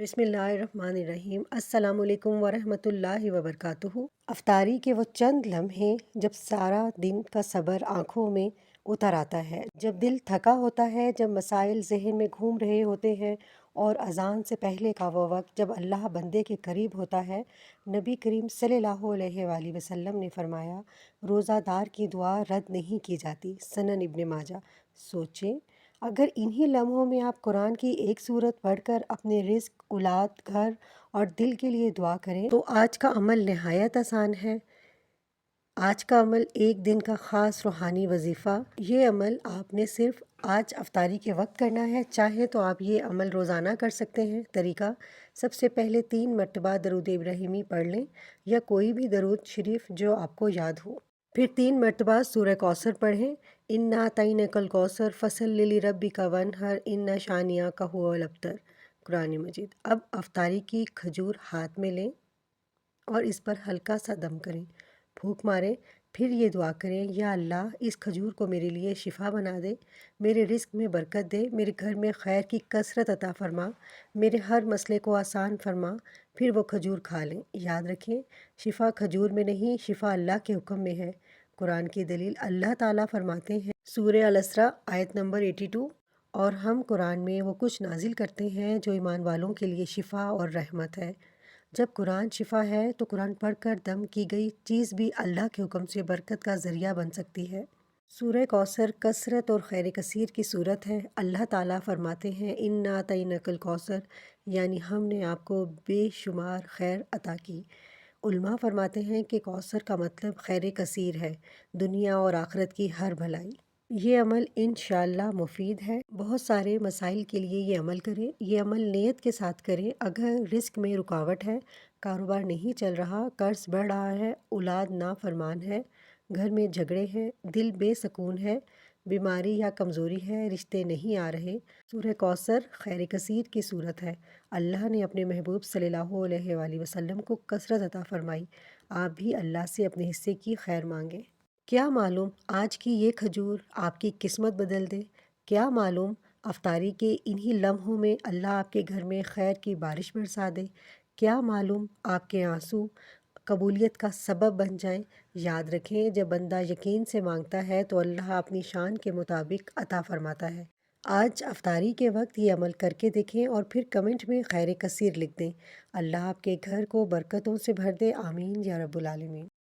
बिस्मिल्लाहिर्रहमानिर्रहीम। अस्सलाम वालेकुम वरहमतुल्लाहि वबरकातुहू। अफ्तारी के वो चंद लम्हे जब सारा दिन का सब्र आँखों में उतर आता है, जब दिल थका होता है, जब मसाइल जहन में घूम रहे होते हैं और अजान से पहले का वो वक्त जब अल्लाह बंदे के करीब होता है। नबी करीम सल्लल्लाहु अलैहि वसल्लम ने फरमाया, रोज़ादार की दुआ रद्द नहीं की जाती। सनन इब्न माजा। सोचें, अगर इन्हीं लम्हों में आप कुरान की एक सूरत पढ़कर अपने रिस्क, औलाद, घर और दिल के लिए दुआ करें तो आज का अमल नहायत आसान है। आज का अमल एक दिन का ख़ास रूहानी वजीफ़ा। ये अमल आपने सिर्फ आज अफ्तारी के वक्त करना है। चाहे तो आप ये अमल रोज़ाना कर सकते हैं। तरीका: सबसे पहले 3 मरतबा दरूद इब्राहिमी पढ़ लें या कोई भी दरूद शरीफ जो आपको याद हो। फिर 3 मरतबा सूरह कौसर पढ़ें। इन्ना अतैनाकल कौसर फसल्लि लिरब्बिका वन्हर इन्ना शानिअका हुवल अब्तर। कुरान मजीद। अब अफ्तारी की खजूर हाथ में लें और इस पर हल्का सा दम करें, फूंक मारें। फिर ये दुआ करें, या अल्लाह, इस खजूर को मेरे लिए शिफा बना दे, मेरे रिस्क में बरकत दे, मेरे घर में खैर की कसरत अता फरमा, मेरे हर मसले को आसान फरमा। फिर वो खजूर खा लें। याद रखें, शिफा खजूर में नहीं, शिफा अल्लाह के हुक्म में है। कुरान की दलील: अल्लाह ताला फरमाते हैं, सूरह अल-इसरा आयत नंबर 82, और हम कुरान में वो कुछ नाजिल करते हैं जो ईमान वालों के लिए शिफा और रहमत है। जब कुरान शिफा है तो कुरान पढ़कर दम की गई चीज़ भी अल्लाह के हुक्म से बरकत का ज़रिया बन सकती है। सूरह कौसर कसरत और खैर कसीर की सूरत है। अल्लाह ताला फरमाते हैं, इन्ना अतैनाकल कौसर, यानी हमने आपको बेशुमार खैर अता की। उलमा फरमाते हैं कि कौसर का मतलब खैर कसीर है, दुनिया और आखिरत की हर भलाई। ये अमल इंशाअल्लाह मुफीद है। बहुत सारे मसाइल के लिए ये अमल करें। ये अमल नियत के साथ करें। अगर रिस्क में रुकावट है, कारोबार नहीं चल रहा, कर्ज बढ़ रहा है, औलाद नाफरमान है, घर में झगड़े हैं, दिल बेसकून है, बीमारी या कमज़ोरी है, रिश्ते नहीं आ रहे, सूरह कौसर खैर कसीर की सूरत है। अल्लाह ने अपने महबूब सल्लल्लाहु अलैहि वसल्लम को कसरत अता फरमाई। आप भी अल्लाह से अपने हिस्से की खैर मांगें। क्या मालूम आज की ये खजूर आपकी किस्मत बदल दे। क्या मालूम अफ्तारी के इन्हीं लम्हों में अल्लाह आपके घर में खैर की बारिश बरसा दे। क्या मालूम आपके आंसू कबूलियत का सबब बन जाएं। याद रखें, जब बंदा यकीन से मांगता है तो अल्लाह अपनी शान के मुताबिक अता फरमाता है। आज अफ्तारी के वक्त ये अमल करके देखें और फिर कमेंट में खैर कसीर लिख दें। अल्लाह आपके घर को बरकतों से भर दे। आमीन या रब्बुल आलमीन।